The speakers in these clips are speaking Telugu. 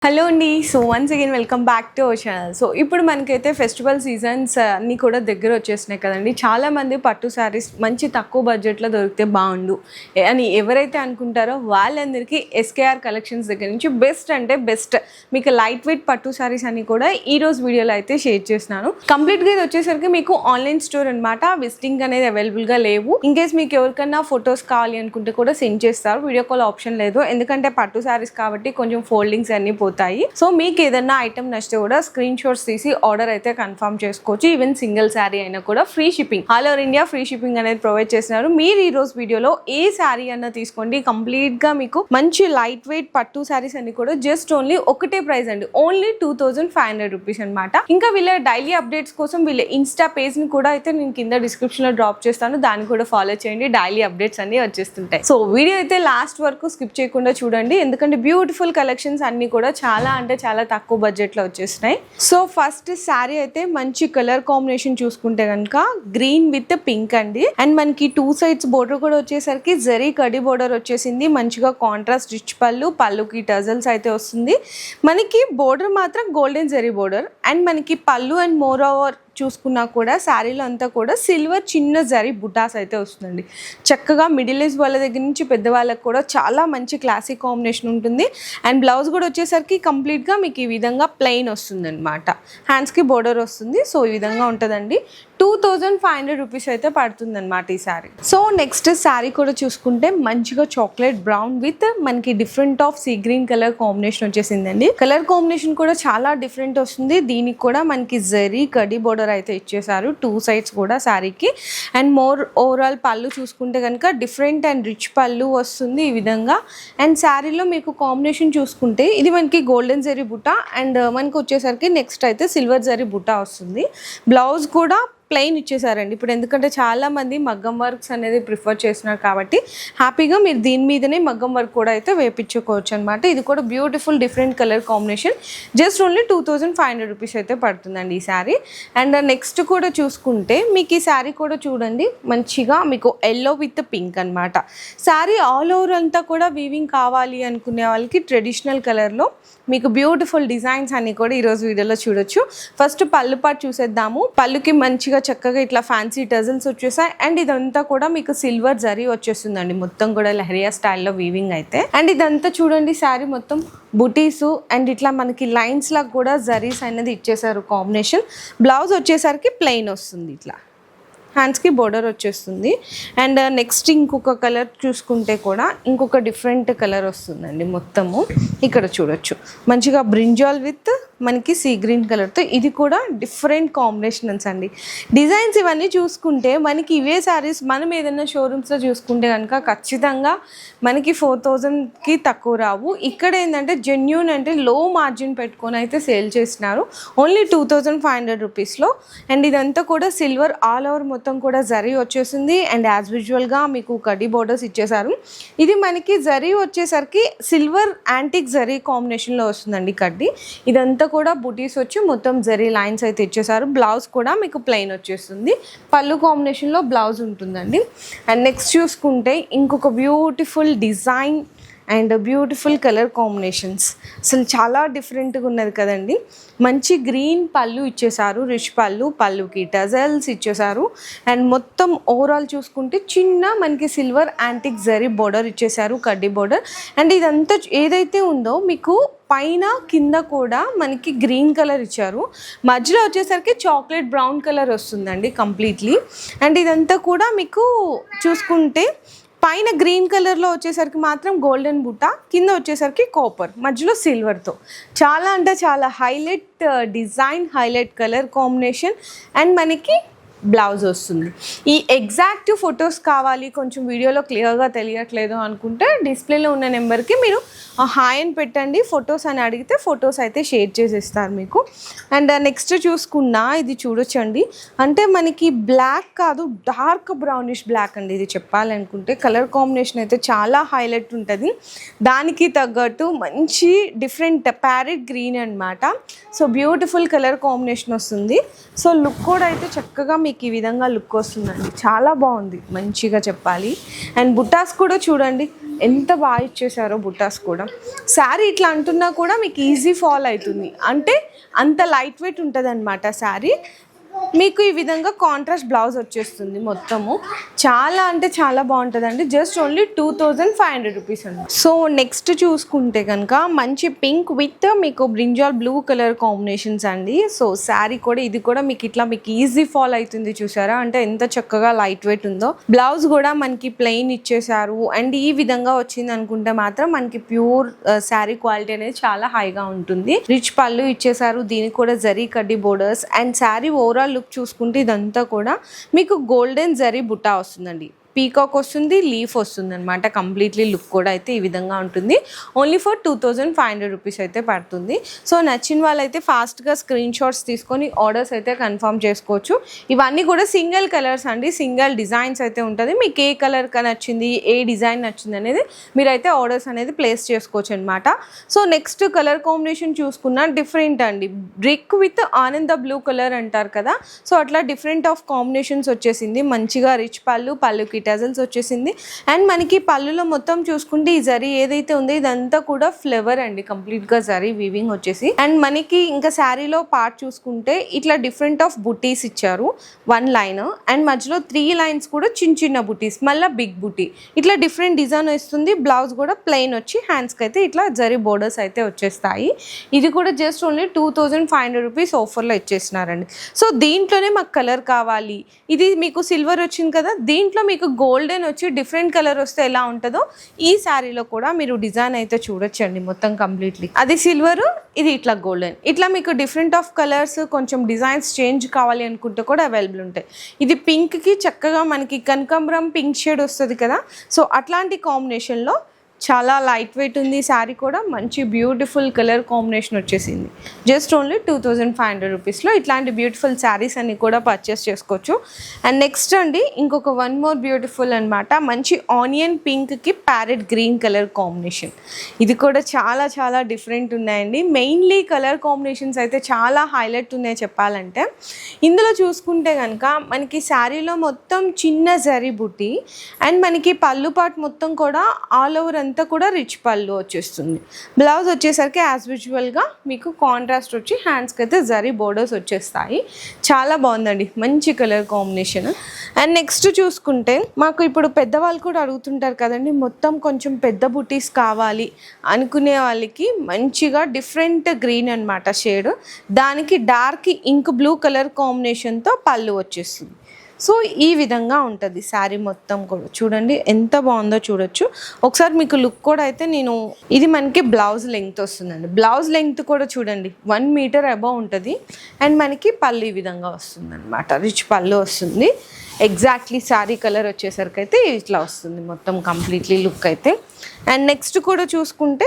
హలో అండి. So once again welcome back to our channel. So ఇప్పుడు మనకైతే ఫెస్టివల్ సీజన్స్ అన్నీ కూడా దగ్గర వచ్చేసినాయి కదండి. చాలామంది పట్టు శారీస్ మంచి తక్కువ బడ్జెట్లో దొరికితే బాగుండు అని ఎవరైతే అనుకుంటారో వాళ్ళందరికీ ఎస్కేఆర్ కలెక్షన్స్ దగ్గర నుంచి బెస్ట్ అంటే బెస్ట్ మీకు లైట్ వెయిట్ పట్టు శారీస్ అని కూడా ఈరోజు వీడియోలో అయితే షేర్ చేస్తున్నాను. కంప్లీట్గా ఇది వచ్చేసరికి మీకు ఆన్లైన్ స్టోర్ అనమాట. విజిటింగ్ అనేది అవైలబుల్గా లేవు. ఇన్ కేస్ మీకు ఎవరికన్నా ఫొటోస్ కావాలి అనుకుంటే కూడా సెండ్ చేస్తారు. వీడియో కాల్ ఆప్షన్ లేదు, ఎందుకంటే పట్టు శారీస్ కాబట్టి కొంచెం ఫోల్డింగ్స్ అన్ని పోతాయి. సో మీకు ఏదైనా ఐటమ్ నచ్చితే కూడా స్క్రీన్ షాట్స్ తీసి ఆర్డర్ అయితే కన్ఫర్మ్ చేసుకోవచ్చు. ఈవెన్ సింగిల్ శారీ అయినా కూడా free shipping, all over India free shipping అనేది ప్రొవైడ్ చేస్తున్నారు. మీరు ఈ రోజు వీడియోలో ఏ శారీ అన్న తీసుకోండి, కంప్లీట్ గా మీకు మంచి లైట్ వెయిట్ పట్టు శారీస్ అన్ని కూడా జస్ట్ ఓన్లీ ఒకటే ప్రైస్ అండి, ఓన్లీ 2500 రూపీస్ అనమాట. ఇంకా వీళ్ళ డైలీ అప్డేట్స్ కోసం వీళ్ళ ఇన్స్టా పేజ్ ని కూడా అయితే నేను కింద డిస్క్రిప్షన్ లో డ్రాప్ చేస్తాను, దాన్ని కూడా ఫాలో చేయండి. డైలీ అప్డేట్స్ అన్ని వచ్చేస్తుంటాయి. సో వీడియో అయితే లాస్ట్ వరకు స్కిప్ చేయకుండా చూడండి, ఎందుకంటే బ్యూటిఫుల్ కలెక్షన్స్ అన్ని కూడా చాలా అంటే చాలా తక్కువ బడ్జెట్లో వచ్చేసినాయి. సో ఫస్ట్ శారీ అయితే మంచి కలర్ కాంబినేషన్ చూసుకుంటే కనుక గ్రీన్ విత్ పింక్ అండి. అండ్ మనకి 2 సైడ్స్ బోర్డర్ కూడా వచ్చేసరికి జరీ కడి బోర్డర్ వచ్చేసింది. మంచిగా కాంట్రాస్ట్ రిచ్ పళ్ళుకి టజల్స్ అయితే వస్తుంది. మనకి బోర్డర్ మాత్రం గోల్డెన్ జరీ బోర్డర్. అండ్ మనకి పళ్ళు అండ్ మోర్ ఓవర్ చూసుకున్నా కూడా శారీలో అంతా కూడా సిల్వర్ చిన్న జరీ బుటాస్ అయితే వస్తుందండి. చక్కగా మిడిల్ ఏజ్ వాళ్ళ దగ్గర నుంచి పెద్దవాళ్ళకి కూడా చాలా మంచి క్లాసిక్ కాంబినేషన్ ఉంటుంది. అండ్ బ్లౌజ్ కూడా వచ్చేసరికి కంప్లీట్గా మీకు ఈ విధంగా ప్లెయిన్ వస్తుంది అనమాట. హ్యాండ్స్కి బోర్డర్ వస్తుంది. సో ఈ విధంగా ఉంటుందండి. 2500 రూపీస్ అయితే పడుతుంది అనమాట ఈ శారీ. సో నెక్స్ట్ శారీ కూడా చూసుకుంటే మంచిగా చాక్లెట్ బ్రౌన్ విత్ మనకి different of sea green colour combination వచ్చేసిందండి. కలర్ కాంబినేషన్ కూడా చాలా డిఫరెంట్ వస్తుంది. దీనికి కూడా మనకి జరీ కడి బోర్డర్ అయితే ఇచ్చేసారు 2 సైడ్స్ కూడా శారీకి. అండ్ ఓవరాల్ పళ్ళు చూసుకుంటే కనుక డిఫరెంట్ అండ్ రిచ్ పళ్ళు వస్తుంది ఈ విధంగా. అండ్ శారీలో మీకు కాంబినేషన్ చూసుకుంటే ఇది మనకి గోల్డెన్ జరీ బుట్ట అండ్ మనకి వచ్చేసరికి నెక్స్ట్ అయితే సిల్వర్ జరీ బుట్ట వస్తుంది. బ్లౌజ్ కూడా ప్లెయిన్ ఇచ్చేసారండి. ఇప్పుడు ఎందుకంటే చాలా మంది మగ్గం వర్క్స్ అనేది ప్రిఫర్ చేస్తున్నారు కాబట్టి హ్యాపీగా మీరు దీని మీదనే మగ్గం వర్క్ కూడా అయితే వేపించుకోవచ్చు అనమాట. ఇది కూడా beautiful different colour combination. Just only 2500 rupees అయితే పడుతుందండి ఈ శారీ. అండ్ నెక్స్ట్ కూడా చూసుకుంటే మీకు ఈ శారీ కూడా చూడండి మంచిగా మీకు ఎల్లో విత్ పింక్ అనమాట. శారీ ఆల్ ఓవర్ అంతా కూడా వీవింగ్ కావాలి అనుకునే వాళ్ళకి ట్రెడిషనల్ కలర్లో మీకు బ్యూటిఫుల్ డిజైన్స్ అన్ని కూడా ఈరోజు వీడియోలో చూడొచ్చు. ఫస్ట్ పళ్ళు పాటు చూసేద్దాము. పళ్ళుకి మంచిగా చక్కగా ఇట్లా ఫ్యాన్సీ టజల్స్ వచ్చేసాయి. అండ్ ఇదంతా కూడా మీకు సిల్వర్ జరీ వచ్చేస్తుందండి, మొత్తం కూడా లెహరియా స్టైల్లో వీవింగ్ అయితే. అండ్ ఇదంతా చూడండి శారీ మొత్తం బుటీసు అండ్ ఇట్లా మనకి లైన్స్ లాగా కూడా జరీస్ అనేది ఇచ్చేసారు కాంబినేషన్. బ్లౌజ్ వచ్చేసరికి ప్లెయిన్ వస్తుంది, ఇట్లా హ్యాండ్స్కి బోర్డర్ వచ్చేస్తుంది. అండ్ నెక్స్ట్ ఇంకొక కలర్ చూసుకుంటే కూడా ఇంకొక డిఫరెంట్ కలర్ వస్తుందండి. మొత్తము ఇక్కడ చూడొచ్చు మంచిగా బ్రింజాల్ విత్ మనకి సీ గ్రీన్ కలర్తో, ఇది కూడా డిఫరెంట్ కాంబినేషన్స్ అండి. డిజైన్స్ ఇవన్నీ చూసుకుంటే మనకి ఇవే శారీస్ మనం ఏదైనా షోరూమ్స్లో చూసుకుంటే కనుక ఖచ్చితంగా మనకి 4000కి తక్కువ రావు. ఇక్కడ ఏంటంటే జెన్యూన్ అంటే లో మార్జిన్ పెట్టుకొని అయితే సేల్ చేస్తున్నారు, ఓన్లీ 2500 రూపీస్లో. అండ్ ఇదంతా కూడా సిల్వర్ ఆల్ ఓవర్ మొత్తం కూడా జరీ వచ్చేసింది. అండ్ యాజ్ యూజువల్గా మీకు కడి బోర్డర్స్ ఇచ్చేసారు. ఇది మనకి జరీ వచ్చేసరికి సిల్వర్ యాంటిక్ జరీ కాంబినేషన్లో వస్తుందండి కడ్డీ. ఇదంతా కూడా బుటీస్ వచ్చి మొత్తం జరీ లైన్స్ అయితే ఇచ్చేసారు. బ్లౌజ్ కూడా మీకు ప్లెయిన్ వచ్చేస్తుంది. పళ్ళు కాంబినేషన్లో బ్లౌజ్ ఉంటుందండి. అండ్ నెక్స్ట్ చూసుకుంటే ఇంకొక beautiful design and beautiful colour combinations, అసలు చాలా డిఫరెంట్గా ఉన్నది కదండి. మంచి గ్రీన్ పళ్ళు ఇచ్చేసారు, రిచ్ పళ్ళుకి టజల్స్ ఇచ్చేసారు. అండ్ మొత్తం ఓవరాల్ చూసుకుంటే చిన్న మనకి సిల్వర్ యాంటిక్ జరీ బోర్డర్ ఇచ్చేసారు, కడ్డీ బోర్డర్. అండ్ ఇదంతా ఏదైతే ఉందో మీకు పైన కింద కూడా మనకి గ్రీన్ కలర్ ఇచ్చారు, మధ్యలో వచ్చేసరికి చాక్లెట్ బ్రౌన్ కలర్ వస్తుందండి కంప్లీట్లీ. అండ్ ఇదంతా కూడా మీకు చూసుకుంటే పైన గ్రీన్ కలర్లో వచ్చేసరికి మాత్రం గోల్డెన్ బుట్ట, కింద వచ్చేసరికి కాపర్, మధ్యలో సిల్వర్తో చాలా అంటే చాలా highlight design, highlight colour combination. And మనకి బ్లౌజ్ వస్తుంది. ఈ ఎగ్జాక్ట్ ఫొటోస్ కావాలి, కొంచెం వీడియోలో క్లియర్గా తెలియట్లేదు అనుకుంటే డిస్ప్లేలో ఉన్న నెంబర్కి మీరు హాయ్ అని పెట్టండి, ఫొటోస్ అని అడిగితే ఫొటోస్ అయితే షేర్ చేసేస్తారు మీకు. అండ్ నెక్స్ట్ చూసుకున్నా ఇది చూడొచ్చండి, అంటే మనకి బ్లాక్ కాదు డార్క్ బ్రౌనిష్ బ్లాక్ అండి. ఇది చెప్పాలనుకుంటే కలర్ కాంబినేషన్ అయితే చాలా హైలైట్ ఉంటుంది. దానికి తగ్గట్టు మంచి డిఫరెంట్ ప్యారెట్ గ్రీన్ అనమాట. సో బ్యూటిఫుల్ కలర్ కాంబినేషన్ వస్తుంది. సో లుక్ కూడా అయితే చక్కగా మీకు ఈ విధంగా లుక్ వస్తుందండి, చాలా బాగుంది మంచిగా చెప్పాలి. అండ్ బుట్టాస్ కూడా చూడండి ఎంత బాగా ఇచ్చేసారో బుటాస్ కూడా. శారీ ఇట్లా అంటున్నా కూడా మీకు ఈజీ ఫాల్ అవుతుంది, అంటే అంత లైట్ వెయిట్ ఉంటుంది అనమాట శారీ. మీకు ఈ విధంగా కాంట్రాస్ట్ బ్లౌజ్ వచ్చేస్తుంది మొత్తము. చాలా అంటే చాలా బాగుంటుందండి. జస్ట్ ఓన్లీ 2500 రూపీస్ అండి. సో నెక్స్ట్ చూసుకుంటే కనుక మంచి పింక్ విత్ మీకు బ్రింజాల్ బ్లూ కలర్ కాంబినేషన్స్ అండి. సో శారీ కూడా ఇది కూడా మీకు ఇట్లా మీకు ఈజీ ఫాల్ అవుతుంది, చూసారా అంటే ఎంత చక్కగా లైట్ వెయిట్ ఉందో. బ్లౌజ్ కూడా మనకి ప్లెయిన్ ఇచ్చేసారు. అండ్ ఈ విధంగా వచ్చింది అనుకుంటే మాత్రం మనకి ప్యూర్ శారీ క్వాలిటీ అనేది చాలా హైగా ఉంటుంది. రిచ్ పళ్ళు ఇచ్చేసారు, దీనికి కూడా జరీ కడ్డీ borders. And sari overall look చూసుకుంటే ఇదంతా కూడా మీకు గోల్డెన్ జరీ బుట్టా వస్తుందండి. పీకాక్ వస్తుంది, లీఫ్ వస్తుంది అనమాట. కంప్లీట్లీ లుక్ కూడా అయితే ఈ విధంగా ఉంటుంది. ఓన్లీ ఫర్ 2500 రూపీస్ అయితే పడుతుంది. సో నచ్చిన వాళ్ళైతే ఫాస్ట్గా స్క్రీన్ షాట్స్ తీసుకొని ఆర్డర్స్ అయితే కన్ఫర్మ్ చేసుకోవచ్చు. ఇవన్నీ కూడా సింగిల్ కలర్స్ అండి, సింగిల్ డిజైన్స్ అయితే ఉంటుంది. మీకు ఏ కలర్ నచ్చింది, ఏ డిజైన్ నచ్చింది అనేది మీరైతే ఆర్డర్స్ అనేది ప్లేస్ చేసుకోవచ్చు అనమాట. సో నెక్స్ట్ కలర్ కాంబినేషన్ చూసుకున్నా డిఫరెంట్ అండి. బ్రిక్ విత్ ఆనంద బ్లూ కలర్ అంటారు కదా, సో అట్లా డిఫరెంట్ ఆఫ్ కాంబినేషన్స్ వచ్చేసింది. మంచిగా రిచ్ పళ్ళుకి టజల్స్ వచ్చేసింది. అండ్ మనకి పళ్ళులో మొత్తం చూసుకుంటే ఈ జరీ ఏదైతే ఉందో ఇదంతా కూడా ఫ్లవర్ అండి, కంప్లీట్ గా జరీ వీవింగ్ వచ్చేసి. అండ్ మనకి ఇంకా శారీలో పార్ట్ చూసుకుంటే ఇట్లా డిఫరెంట్ ఆఫ్ బుటీస్ ఇచ్చారు, 1 లైన్ అండ్ మధ్యలో 3 లైన్స్ కూడా చిన్న చిన్న బుటీస్, మళ్ళీ బిగ్ బుటీ, ఇట్లా డిఫరెంట్ డిజైన్ వస్తుంది. బ్లౌజ్ కూడా ప్లెయిన్ వచ్చి హ్యాండ్స్ కి అయితే ఇట్లా జరీ బోర్డర్స్ అయితే వచ్చేస్తాయి. ఇది కూడా జస్ట్ ఓన్లీ 2500 రూపీస్ ఆఫర్లో ఇచ్చేసినారండి. సో దీంట్లోనే మాకు కలర్ కావాలి, ఇది మీకు సిల్వర్ వచ్చింది కదా, దీంట్లో మీకు గోల్డెన్ వచ్చి డిఫరెంట్ కలర్ వస్తే ఎలా ఉంటుందో ఈ శారీలో కూడా మీరు డిజైన్ అయితే చూడొచ్చండి మొత్తం కంప్లీట్లీ. అది సిల్వర్, ఇది ఇట్లా గోల్డెన్, ఇట్లా మీకు డిఫరెంట్ ఆఫ్ కలర్స్ కొంచెం డిజైన్స్ చేంజ్ కావాలి అనుకుంటే కూడా అవైలబుల్ ఉంటాయి. ఇది పింక్కి చక్కగా మనకి కనకాంబరం పింక్ షేడ్ వస్తుంది కదా, సో అట్లాంటి కాంబినేషన్లో చాలా లైట్ వెయిట్ ఉంది శారీ కూడా. మంచి బ్యూటిఫుల్ కలర్ కాంబినేషన్ వచ్చేసింది. జస్ట్ ఓన్లీ 2500 రూపీస్లో ఇట్లాంటి బ్యూటిఫుల్ శారీస్ అన్ని కూడా పర్చేస్ చేసుకోవచ్చు. అండ్ నెక్స్ట్ అండి ఇంకొక 1 మోర్ బ్యూటిఫుల్ అనమాట. మంచి ఆనియన్ పింక్కి ప్యారెట్ గ్రీన్ కలర్ కాంబినేషన్. ఇది కూడా చాలా చాలా డిఫరెంట్ ఉన్నాయండి. మెయిన్లీ కలర్ కాంబినేషన్స్ అయితే చాలా హైలైట్ ఉన్నాయి చెప్పాలంటే. ఇందులో చూసుకుంటే కనుక మనకి శారీలో మొత్తం చిన్న జరీ బుట్టి అండ్ మనకి పళ్ళు పాటు మొత్తం కూడా ఆల్ ఓవర్ అంతా కూడా రిచ్ పళ్ళు వచ్చేస్తుంది. బ్లౌజ్ వచ్చేసరికి యాజ్ యూజువల్గా మీకు కాంట్రాస్ట్ వచ్చి హ్యాండ్స్కి అయితే జరీ బోర్డర్స్ వచ్చేస్తాయి. చాలా బాగుందండి, మంచి కలర్ కాంబినేషన్. అండ్ నెక్స్ట్ చూసుకుంటే మాకు ఇప్పుడు పెద్దవాళ్ళు కూడా అడుగుతుంటారు కదండి, మొత్తం కొంచెం పెద్ద బుటీస్ కావాలి అనుకునే వాళ్ళకి మంచిగా డిఫరెంట్ గ్రీన్ అనమాట షేడ్, దానికి డార్క్ ఇంక్ బ్లూ కలర్ కాంబినేషన్తో పళ్ళు వచ్చేస్తుంది. సో ఈ విధంగా ఉంటుంది శారీ మొత్తం కూడా. చూడండి ఎంత బాగుందో చూడొచ్చు ఒకసారి. మీకు లుక్ కూడా అయితే నేను ఇది మనకి బ్లౌజ్ లెంగ్త్ వస్తుందండి. బ్లౌజ్ లెంగ్త్ కూడా చూడండి 1 మీటర్ అబౌవ్ ఉంటుంది. అండ్ మనకి పళ్ళు ఈ విధంగా వస్తుంది అనమాట, రిచ్ పళ్ళు వస్తుంది. ఎగ్జాక్ట్లీ శారీ కలర్ వచ్చేసరికి అయితే ఇట్లా వస్తుంది మొత్తం కంప్లీట్లీ లుక్ అయితే. అండ్ నెక్స్ట్ కూడా చూసుకుంటే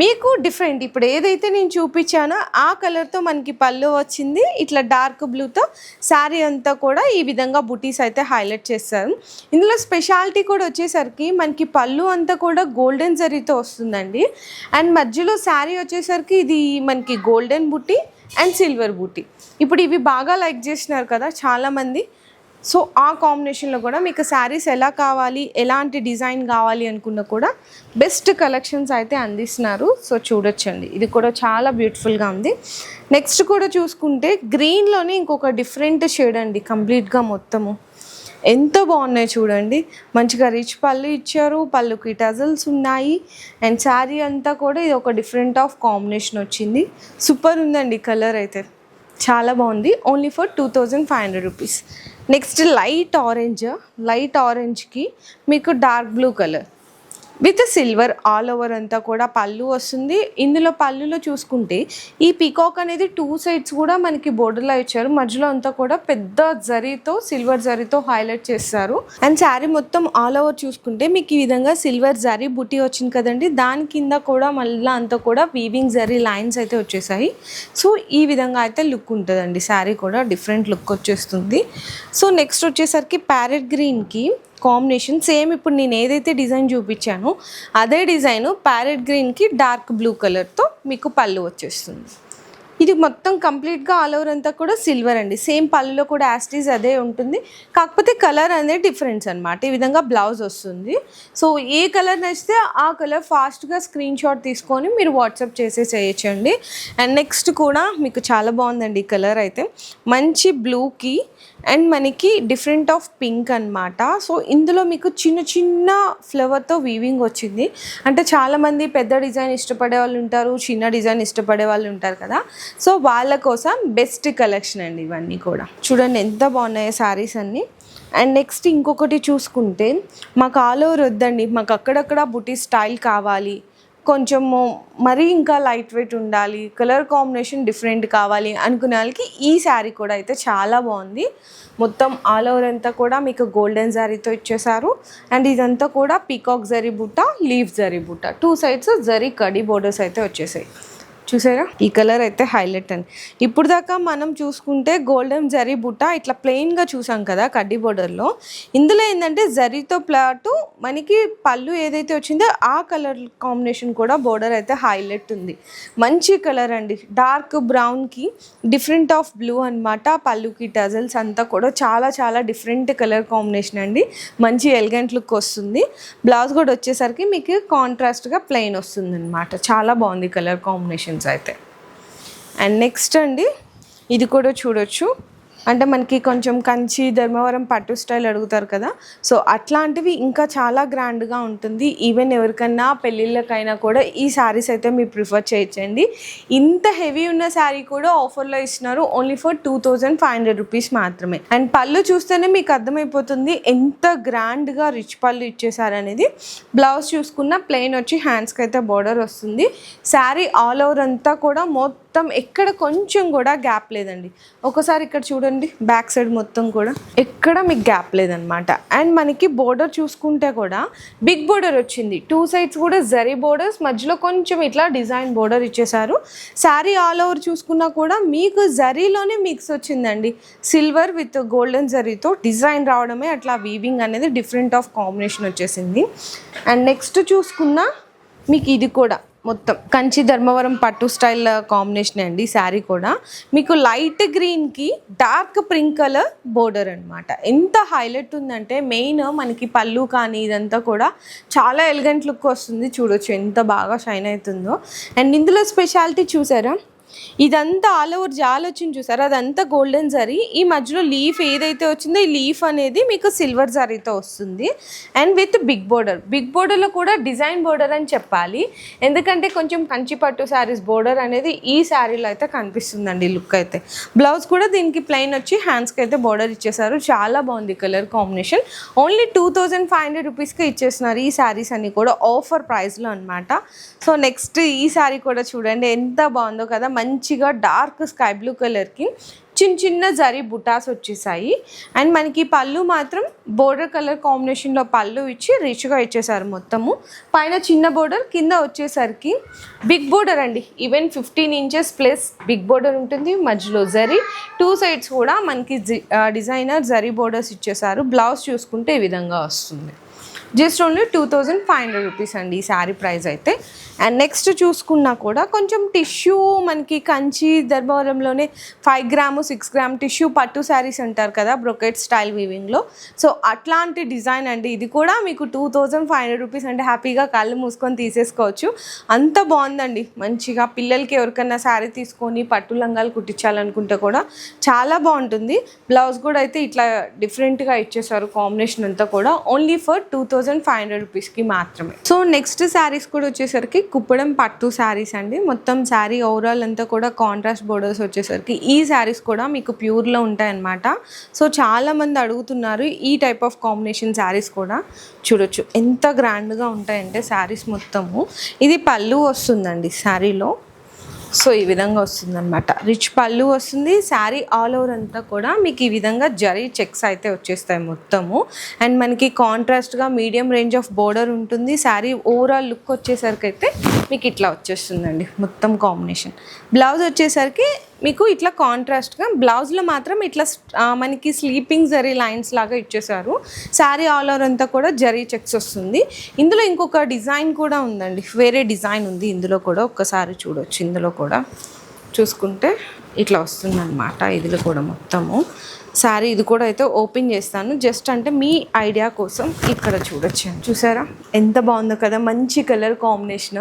మీకు డిఫరెంట్, ఇప్పుడు ఏదైతే నేను చూపించానో ఆ కలర్తో మనకి పళ్ళు వచ్చింది. ఇట్లా డార్క్ బ్లూతో శారీ అంతా కూడా ఈ విధంగా బుటీస్ అయితే హైలైట్ చేస్తారు. ఇందులో స్పెషాలిటీ కూడా వచ్చేసరికి మనకి పళ్ళు అంతా కూడా గోల్డెన్ జరీతో వస్తుందండి. అండ్ మధ్యలో శారీ వచ్చేసరికి ఇది మనకి గోల్డెన్ బుటీ అండ్ సిల్వర్ బుటీ. ఇప్పుడు ఇవి బాగా లైక్ చేసినారు కదా చాలామంది. సో ఆ కాంబినేషన్లో కూడా మీకు శారీస్ ఎలా కావాలి, ఎలాంటి డిజైన్ కావాలి అనుకున్నా కూడా బెస్ట్ కలెక్షన్స్ అయితే అందిస్తున్నారు. సో చూడొచ్చండి, ఇది కూడా చాలా బ్యూటిఫుల్గా ఉంది. నెక్స్ట్ కూడా చూసుకుంటే గ్రీన్లోనే ఇంకొక డిఫరెంట్ షేడ్ అండి, కంప్లీట్గా మొత్తము ఎంత బాగున్నాయి చూడండి. మంచిగా రిచ్ పళ్ళు ఇచ్చారు, పళ్ళుకి టజల్స్ ఉన్నాయి. అండ్ శారీ అంతా కూడా ఇది ఒక డిఫరెంట్ ఆఫ్ కాంబినేషన్ వచ్చింది. సూపర్ ఉందండి కలర్ అయితే, చాలా బాగుంది. Only for 2500 rupees. Next light ఆరెంజ్కి మీకు dark blue colour with silver all over అంతా కూడా పళ్ళు వస్తుంది. ఇందులో పళ్ళులో చూసుకుంటే ఈ పీకాక్ అనేది 2 సైడ్స్ కూడా మనకి బోర్డర్లో ఇచ్చారు. మధ్యలో అంతా కూడా పెద్ద జరీతో సిల్వర్ జరీతో హైలైట్ చేస్తారు. అండ్ శారీ మొత్తం ఆల్ ఓవర్ చూసుకుంటే మీకు ఈ విధంగా సిల్వర్ జరీ బుట్టి వచ్చింది కదండి, దాని కింద కూడా మళ్ళీ అంతా కూడా వీవింగ్ జరీ లైన్స్ అయితే వచ్చేసాయి. సో ఈ విధంగా అయితే లుక్ ఉంటుందండి, శారీ కూడా డిఫరెంట్ లుక్ వచ్చేస్తుంది. సో నెక్స్ట్ వచ్చేసరికి ప్యారెట్ గ్రీన్కి కాంబినేషన్ సేమ్ ఇప్పుడు నేను ఏదైతే డిజైన్ చూపించానో అదే డిజైన్ ప్యారెట్ గ్రీన్కి డార్క్ బ్లూ కలర్తో మీకు పళ్ళు వచ్చేస్తుంది. ఇది మొత్తం కంప్లీట్గా ఆల్ ఓవర్ అంతా కూడా సిల్వర్ అండి. సేమ్ పళ్ళులో కూడా యాస్టీస్ అదే ఉంటుంది, కాకపోతే కలర్ అనేది డిఫరెన్స్ అనమాట. ఈ విధంగా బ్లౌజ్ వస్తుంది. సో ఏ కలర్ నచ్చితే ఆ కలర్ ఫాస్ట్గా స్క్రీన్ షాట్ తీసుకొని మీరు వాట్సాప్ చేసేసేయచ్చండి. అండ్ నెక్స్ట్ కూడా మీకు చాలా బాగుందండి ఈ కలర్ అయితే, మంచి బ్లూకి అండ్ మనకి డిఫరెంట్ ఆఫ్ పింక్ అనమాట. సో ఇందులో మీకు చిన్న చిన్న ఫ్లవర్తో వీవింగ్ వచ్చింది. అంటే చాలామంది పెద్ద డిజైన్ ఇష్టపడే వాళ్ళు ఉంటారు, చిన్న డిజైన్ ఇష్టపడే వాళ్ళు ఉంటారు కదా. సో వాళ్ళ కోసం బెస్ట్ కలెక్షన్ అండి ఇవన్నీ కూడా. చూడండి ఎంత బాగున్నాయో శారీస్ అన్నీ. అండ్ నెక్స్ట్ ఇంకొకటి చూసుకుంటే, మాకు ఆల్ ఓవర్ వద్దండి, మాకు అక్కడక్కడ బుటీ స్టైల్ కావాలి, కొంచెము మరీ ఇంకా లైట్ వెయిట్ ఉండాలి, కలర్ కాంబినేషన్ డిఫరెంట్ కావాలి అనుకునే వాళ్ళకి ఈ శారీ కూడా అయితే చాలా బాగుంది. మొత్తం ఆల్ ఓవర్ అంతా కూడా మీకు గోల్డెన్ జరీతో ఇచ్చేసారు. అండ్ ఇదంతా కూడా పీకాక్ జరీ బుట్ట, లీఫ్ జరీ బుట్ట, 2 సైడ్స్ జరీ కడి బోర్డర్స్ అయితే వచ్చేసాయి. చూసారా ఈ కలర్ అయితే హైలైట్ అండి. ఇప్పుడు దాకా మనం చూసుకుంటే గోల్డెన్ జరీ బుట్ట ఇట్లా ప్లెయిన్గా చూసాం కదా కడ్డీ బోర్డర్లో. ఇందులో ఏంటంటే జరీతో ప్లాటు మనకి పళ్ళు ఏదైతే వచ్చిందో ఆ కలర్ కాంబినేషన్ కూడా బోర్డర్ అయితే హైలైట్ ఉంది. మంచి కలర్ అండి, డార్క్ బ్రౌన్కి డిఫరెంట్ ఆఫ్ బ్లూ అనమాట. పళ్ళుకి టజల్స్ అంతా కూడా చాలా చాలా డిఫరెంట్ కలర్ కాంబినేషన్ అండి. మంచి ఎలిగెంట్ లుక్ వస్తుంది. బ్లౌజ్ కూడా వచ్చేసరికి మీకు కాంట్రాస్ట్గా ప్లెయిన్ వస్తుంది అనమాట. చాలా బాగుంది కలర్ కాంబినేషన్ అయితే. అండ్ నెక్స్ట్ అండి ఇది కూడా చూడొచ్చు, అంటే మనకి కొంచెం కంచి ధర్మవరం పట్టు స్టైల్ అడుగుతారు కదా, సో అట్లాంటివి ఇంకా చాలా గ్రాండ్గా ఉంటుంది. ఈవెన్ ఎవరికన్నా పెళ్ళిళ్ళకైనా కూడా ఈ శారీస్ అయితే మీరు ప్రిఫర్ చేయొచ్చండి. ఇంత హెవీ ఉన్న శారీ కూడా ఆఫర్లో ఇస్తున్నారు, ఓన్లీ ఫర్ 2500 రూపీస్ మాత్రమే. అండ్ పళ్ళు చూస్తేనే మీకు అర్థమైపోతుంది ఎంత గ్రాండ్గా రిచ్ పళ్ళు ఇచ్చేసారనేది. బ్లౌజ్ చూసుకున్న ప్లెయిన్ వచ్చి హ్యాండ్స్కి అయితే బార్డర్ వస్తుంది. శారీ ఆల్ ఓవర్ అంతా కూడా మొత్తం ఎక్కడ కొంచెం కూడా గ్యాప్ లేదండి. ఒకసారి ఇక్కడ చూడండి, బ్యాక్ సైడ్ మొత్తం కూడా ఎక్కడ మీకు గ్యాప్ లేదనమాట. అండ్ మనకి బోర్డర్ చూసుకుంటే కూడా బిగ్ బోర్డర్ వచ్చింది, 2 సైడ్స్ కూడా జరీ బోర్డర్స్, మధ్యలో కొంచెం ఇట్లా డిజైన్ బోర్డర్ ఇచ్చేసారు. శారీ ఆల్ ఓవర్ చూసుకున్నా కూడా మీకు జరీలోనే మిక్స్ వచ్చిందండి, సిల్వర్ విత్ గోల్డెన్ జరీతో డిజైన్ రావడమే అట్లా వీవింగ్ అనేది డిఫరెంట్ ఆఫ్ కాంబినేషన్ వచ్చేసింది. అండ్ నెక్స్ట్ చూసుకున్నా మీకు ఇది కూడా మొత్తం కంచి ధర్మవరం పట్టు స్టైల్ కాంబినేషన్ అండి. శారీ కూడా మీకు లైట్ గ్రీన్కి డార్క్ పింక్ కలర్ బోర్డర్ అనమాట. ఎంత హైలైట్ ఉందంటే మెయిన్ మనకి పళ్ళు కానీ ఇదంతా కూడా చాలా ఎలిగెంట్ లుక్ వస్తుంది. చూడొచ్చు ఎంత బాగా షైన్ అవుతుందో. అండ్ ఇందులో స్పెషాలిటీ చూసారా, ఇదంతా ఆల్ ఓవర్ జాల్ వచ్చింది చూసారా, అదంతా గోల్డెన్ జరీ. ఈ మధ్యలో లీఫ్ ఏదైతే వచ్చిందో ఈ లీఫ్ అనేది మీకు సిల్వర్ జరీతో వస్తుంది. And with big border, big బోర్డర్లో కూడా డిజైన్ బోర్డర్ అని చెప్పాలి, ఎందుకంటే కొంచెం కంచి పట్టు శారీస్ బోర్డర్ అనేది ఈ శారీలో అయితే కనిపిస్తుందండి లుక్ అయితే. బ్లౌజ్ కూడా దీనికి ప్లెయిన్ వచ్చి హ్యాండ్స్కి అయితే బోర్డర్ ఇచ్చేసారు. చాలా బాగుంది కలర్ కాంబినేషన్. ఓన్లీ 2500 రూపీస్కి ఇచ్చేస్తున్నారు ఈ శారీస్ అన్ని కూడా ఆఫర్ ప్రైస్లో అనమాట. సో నెక్స్ట్ ఈ శారీ కూడా చూడండి ఎంత బాగుందో కదా, మంచిగా డార్క్ స్కై బ్లూ కలర్కి చిన్న చిన్న జరీ బుటాస్ వచ్చేసాయి. అండ్ మనకి పళ్ళు మాత్రం బోర్డర్ కలర్ కాంబినేషన్లో పళ్ళు ఇచ్చి రిచ్గా ఇచ్చేసారు మొత్తము. పైన చిన్న బోర్డర్, కింద వచ్చేసరికి బిగ్ బోర్డర్ అండి. Even 15 inches plus big border ఉంటుంది, మధ్యలో జరీ, 2 సైడ్స్ కూడా మనకి డిజైనర్ జరీ బోర్డర్స్ ఇచ్చేసారు. బ్లౌజ్ చూసుకుంటే ఈ విధంగా వస్తుంది. జస్ట్ ఓన్లీ 2500 రూపీస్ అండి ఈ శారీ ప్రైస్ అయితే. అండ్ నెక్స్ట్ చూసుకున్నా కూడా కొంచెం టిష్యూ మనకి కంచి ధర్మవరంలోనే 5 గ్రాము 6 గ్రామ్ టిష్యూ పట్టు శారీస్ అంటారు కదా బ్రొకెట్ స్టైల్ వీవింగ్లో, సో అట్లాంటి డిజైన్ అండి. ఇది కూడా మీకు 2500 రూపీస్ అంటే హ్యాపీగా కళ్ళు మూసుకొని తీసేసుకోవచ్చు, అంత బాగుందండి. మంచిగా పిల్లలకి ఎవరికన్నా శారీ తీసుకొని పట్టు లంగాలు కుట్టించాలనుకుంటే కూడా చాలా బాగుంటుంది. బ్లౌజ్ కూడా అయితే ఇట్లా డిఫరెంట్గా ఇచ్చేసారు, కాంబినేషన్ అంతా కూడా ఓన్లీ ఫర్ 2500 రూపీస్కి మాత్రమే. సో నెక్స్ట్ శారీస్ కూడా వచ్చేసరికి కుప్పడం పట్టు శారీస్ అండి. మొత్తం శారీ ఓవరాల్ అంతా కూడా కాంట్రాస్ట్ బోర్డర్స్ వచ్చేసరికి ఈ శారీస్ కూడా మీకు ప్యూర్లో ఉంటాయన్నమాట. సో చాలామంది అడుగుతున్నారు ఈ టైప్ ఆఫ్ కాంబినేషన్ శారీస్ కూడా. చూడొచ్చు ఎంత గ్రాండ్గా ఉంటాయంటే శారీస్ మొత్తము. ఇది పళ్ళు వస్తుందండి శారీలో, సో ఈ విధంగా వస్తుందన్నమాట. రిచ్ పళ్ళు వస్తుంది. శారీ ఆల్ ఓవర్ అంతా కూడా మీకు ఈ విధంగా జరీ చెక్స్ అయితే వచ్చేస్తాయి మొత్తము. అండ్ మనకి కాంట్రాస్ట్గా మీడియం రేంజ్ ఆఫ్ బోర్డర్ ఉంటుంది. శారీ ఓవరాల్ లుక్ వచ్చేసరికి అయితే మీకు ఇట్లా వచ్చేస్తుందండి మొత్తం కాంబినేషన్. బ్లౌజ్ వచ్చేసరికి మీకు ఇట్లా కాంట్రాస్ట్గా, బ్లౌజ్లో మాత్రం ఇట్లా మనకి స్లీపింగ్ జరీ లైన్స్ లాగా ఇచ్చేసారు. శారీ ఆల్ ఓవర్ అంతా కూడా జరీ చెక్స్ వస్తుంది. ఇందులో ఇంకొక డిజైన్ కూడా ఉందండి, వేరే డిజైన్ ఉంది ఇందులో కూడా, ఒక్కసారి చూడొచ్చు. ఇందులో కూడా చూసుకుంటే ఇట్లా వస్తుందన్నమాట. ఇదిలో కూడా మొత్తము శారీ ఇది కూడా అయితే ఓపెన్ చేస్తాను జస్ట్ అంటే మీ ఐడియా కోసం. ఇక్కడ చూడొచ్చు, చూసారా ఎంత బాగుందో కదా, మంచి కలర్ కాంబినేషన్,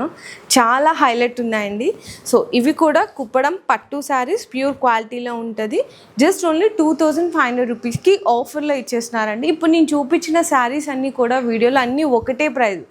చాలా హైలైట్ ఉన్నాయండి. సో ఇవి కూడా కుప్పడం పట్టు శారీస్, ప్యూర్ క్వాలిటీలో ఉంటుంది. జస్ట్ ఓన్లీ 2500 రూపీస్కి ఆఫర్లో ఇచ్చేస్తున్నారండి. ఇప్పుడు నేను చూపించిన శారీస్ అన్నీ కూడా వీడియోలో అన్నీ ఒకటే ప్రైస్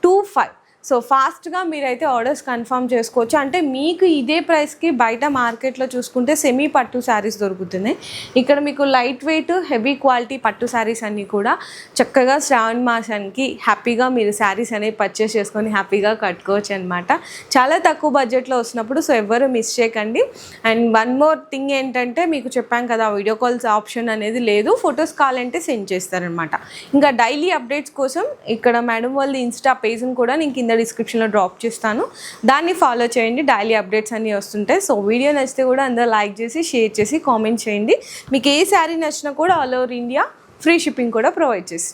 25. సో ఫాస్ట్గా మీరైతే ఆర్డర్స్ కన్ఫర్మ్ చేసుకోవచ్చు. అంటే మీకు ఇదే ప్రైస్కి బయట మార్కెట్లో చూసుకుంటే సెమీ పట్టు శారీస్ దొరుకుతున్నాయి. ఇక్కడ మీకు లైట్ వెయిట్ హెవీ క్వాలిటీ పట్టు శారీస్ అన్నీ కూడా చక్కగా శ్రావణ మాసానికి హ్యాపీగా మీరు శారీస్ అనేవి పర్చేస్ చేసుకొని హ్యాపీగా కట్టుకోవచ్చు అనమాట. చాలా తక్కువ బడ్జెట్లో వస్తున్నప్పుడు సో ఎవ్వరూ మిస్ చేయకండి. అండ్ వన్ మోర్ థింగ్ ఏంటంటే మీకు చెప్పాం కదా వీడియో కాల్స్ ఆప్షన్ అనేది లేదు, ఫొటోస్ కావాలంటే సెండ్ చేస్తారనమాట. ఇంకా డైలీ అప్డేట్స్ కోసం ఇక్కడ మేడం వాళ్ళ ఇన్స్టా పేజ్ని కూడా నేను కింద డిస్క్రిప్షన్లో డ్రాప్ చేస్తాను, దాన్ని ఫాలో చేయండి. డైలీ అప్డేట్స్ అన్నీ వస్తుంటాయి. సో వీడియో నచ్చితే కూడా అందరూ లైక్ చేసి షేర్ చేసి కామెంట్ చేయండి. మీకు ఏ శారీ నచ్చినా కూడా all over India free shipping కూడా ప్రొవైడ్ చేస్తుంది.